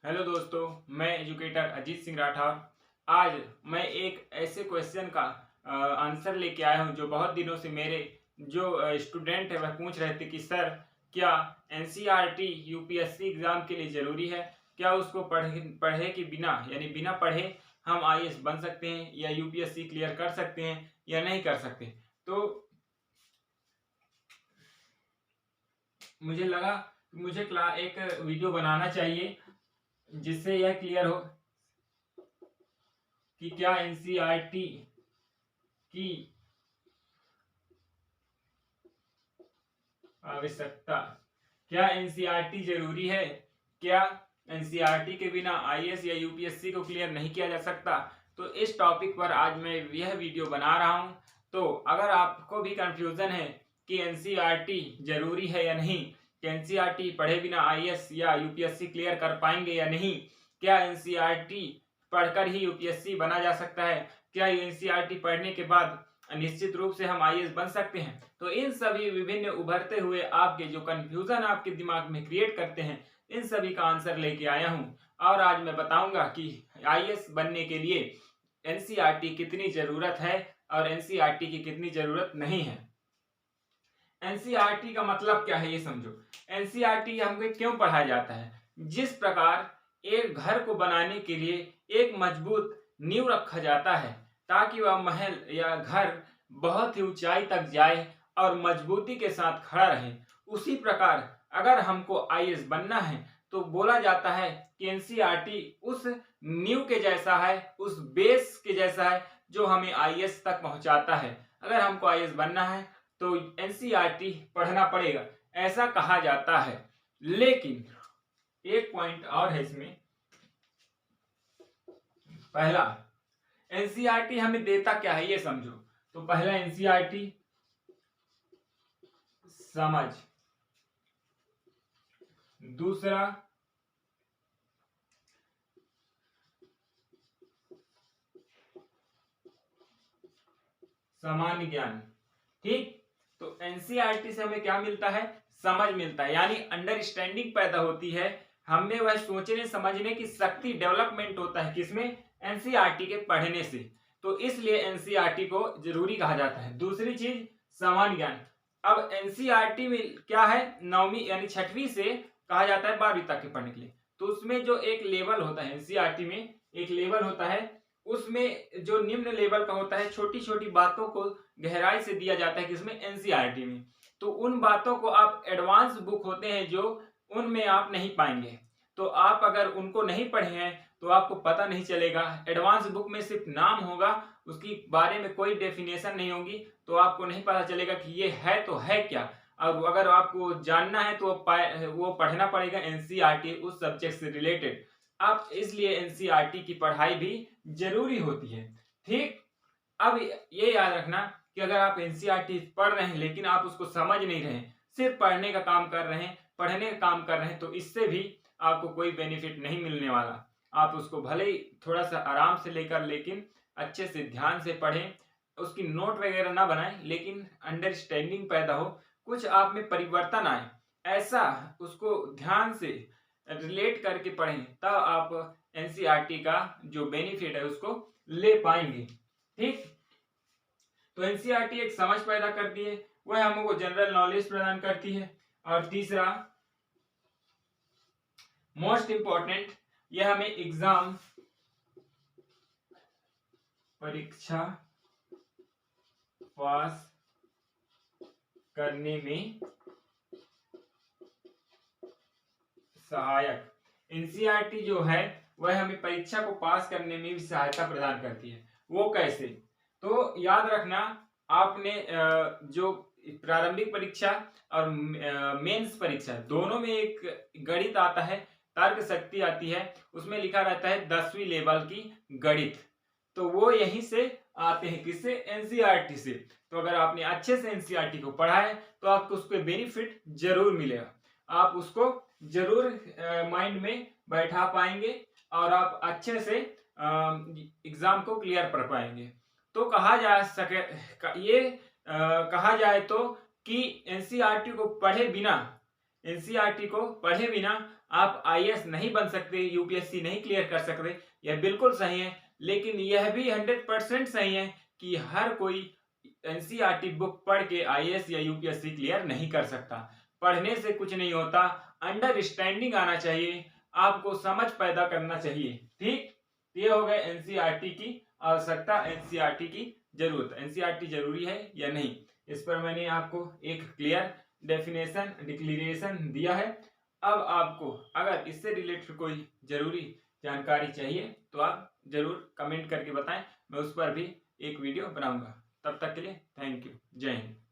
Hello दोस्तों, मैं educator Ajit Singh Rathore. आज मैं एक ऐसे क्वेश्चन का आंसर लेके आया हूं जो बहुत दिनों से मेरे जो स्टूडेंट है वह पूछ रहे थे कि सर, क्या एनसीईआरटी यूपीएससी एग्जाम के लिए ज़रूरी है? क्या उसको पढ़े पढ़े कि बिना यानी बिना पढ़े हम आईएएस बन सकते हैं या यूपीएससी क्लियर कर सकते हैं या नहीं कर सकते? तो मुझे लगा कि मुझे एक वीडियो बनाना चाहिए जिससे यह क्लियर हो कि क्या एनसीईआरटी की आवश्यकता, क्या एनसीईआरटी जरूरी है? क्या एनसीईआरटी के बिना आईएएस या यूपीएससी को क्लियर नहीं किया जा सकता? तो इस टॉपिक पर आज मैं यह वीडियो बना रहा हूं। तो अगर आपको भी कंफ्यूजन है कि एनसीईआरटी जरूरी है या नहीं, कि एनसीईआरटी पढ़े बिना आईएएस या यूपीएससी क्लियर कर पाएंगे या नहीं, क्या एनसीईआरटी पढ़कर ही यूपीएससी बना जा सकता है, क्या एनसीईआरटी पढ़ने के बाद निश्चित रूप से हम आईएएस बन सकते हैं, तो इन सभी विभिन्न उभरते हुए आपके जो कंफ्यूजन आपके दिमाग में क्रिएट करते हैं, इन सभी का आंसर लेके आया हूं। और आज मैं बताऊंगा कि आईएएस बनने के लिए एनसीईआरटी कितनी जरूरत है और एनसीईआरटी की कितनी जरूरत नहीं है। एनसीईआरटी का मतलब क्या है ये समझो। एनसीईआरटी हमको क्यों पढ़ाया जाता है? जिस प्रकार एक घर को बनाने के लिए एक मजबूत नींव रखा जाता है ताकि वह महल या घर बहुत ही ऊंचाई तक जाए और मजबूती के साथ खड़ा रहे, उसी प्रकार अगर हमको आईएएस बनना है तो बोला जाता है कि एनसीईआरटी उस नींव के जैसा है, उस बेस के जैसा है जो हमें आईएएस तक पहुंचाता है। अगर हमको आईएएस बनना है तो एनसीईआरटी पढ़ना पड़ेगा, ऐसा कहा जाता है। लेकिन एक पॉइंट और है इसमें। पहला, एनसीईआरटी हमें देता क्या है ये समझो। तो पहला, एनसीईआरटी समझ। दूसरा, सामान्य ज्ञान। ठीक, तो एनसीईआरटी से हमें क्या मिलता है? समझ मिलता है, यानी अंडरस्टैंडिंग पैदा होती है, हमें वह सोचने समझने की शक्ति डेवलपमेंट होता है। किसमें? एनसीईआरटी के पढ़ने से। तो इसलिए एनसीईआरटी को जरूरी कहा जाता है। दूसरी चीज, सामान्य ज्ञान। अब एनसीईआरटी में क्या है, 9वीं यानी 6वीं से कहा जाता है 12वीं तक के पढ़ने के लिए। तो उसमें जो एक लेवल होता है, एनसीईआरटी में एक लेवल होता है, उसमें जो निम्न लेवल का होता है, छोटी छोटी बातों को गहराई से दिया जाता है। किसमें? एनसीईआरटी में। तो उन बातों को आप एडवांस बुक होते हैं जो उनमें आप नहीं पाएंगे। तो आप अगर उनको नहीं पढ़े हैं तो आपको पता नहीं चलेगा। एडवांस बुक में सिर्फ नाम होगा, उसकी बारे में कोई डेफिनेशन नहीं होगी, तो आपको नहीं पता चलेगा कि ये है तो है क्या। और अगर आपको जानना है तो वो पढ़ना पड़ेगा एनसीईआरटी उस सब्जेक्ट से रिलेटेड। आप इसलिए एनसीईआरटी की पढ़ाई भी जरूरी होती है। ठीक, अब ये याद रखना कि अगर आप एनसीईआरटी पढ़ रहे हैं लेकिन आप उसको समझ नहीं रहे हैं, सिर्फ पढ़ने का काम कर रहे हैं, पढ़ने का काम कर रहे हैं, तो इससे भी आपको कोई बेनिफिट नहीं मिलने वाला। आप उसको भले ही थोड़ा सा आराम से लेकर, लेकिन अच्छे से ध्यान से पढ़ें, उसकी नोट वगैरह ना बनाएं, लेकिन अंडरस्टैंडिंग पैदा हो, कुछ आप में परिवर्तन आए, ऐसा उसको ध्यान से रिलेट करके पढ़ें, तब आप एनसीईआरटी का जो बेनिफिट है उसको ले पाएंगे। ठीक, तो एनसीईआरटी एक समझ पैदा करती है, वह हमको जनरल नॉलेज प्रदान करती है। और तीसरा, मोस्ट इंपॉर्टेंट, यह हमें एग्जाम परीक्षा पास करने में सहायक। एनसीईआरटी जो है वह हमें परीक्षा को पास करने में भी सहायता प्रदान करती है। वो कैसे? तो याद रखना, आपने जो प्रारंभिक परीक्षा और मेंस परीक्षा दोनों में एक गणित आता है, तर्क शक्ति आती है, उसमें लिखा रहता है 10वीं लेवल की गणित। तो वो यहीं से आते हैं। किससे? एनसीईआरटी से। तो अगर आपने अच्छे से एनसीईआरटी को पढ़ा है तो आपको उसके बेनिफिट जरूर मिलेगा, आप उसको जरूर माइंड में बैठा पाएंगे और आप अच्छे से एग्जाम को क्लियर कर पाएंगे। तो कहा जा सके ये कहा जाए तो कि एनसीईआरटी को पढ़े बिना आप आईएएस नहीं बन सकते, यूपीएससी नहीं क्लियर कर सकते, यह बिल्कुल सही है। लेकिन यह भी 100% सही है कि हर कोई एनसीईआरटी बुक पढ़ के आईएएस या यूपीएससी क्लियर नहीं कर सकता। पढ़ने से कुछ नहीं होता, अंडरस्टैंडिंग आना चाहिए, आपको समझ पैदा करना चाहिए। ठीक, ये हो गए एनसीईआरटी की आवश्यकता, एनसीईआरटी की जरूरत। एनसीईआरटी जरूरी है या नहीं, इस पर मैंने आपको एक क्लियर डेफिनेशन डिक्लेरेशन दिया है। अब आपको अगर इससे रिलेटेड कोई जरूरी जानकारी चाहिए तो आप जरूर कमेंट करके बताएं, मैं उस पर भी एक वीडियो बनाऊंगा। तब तक के लिए थैंक यू, जय हिंद।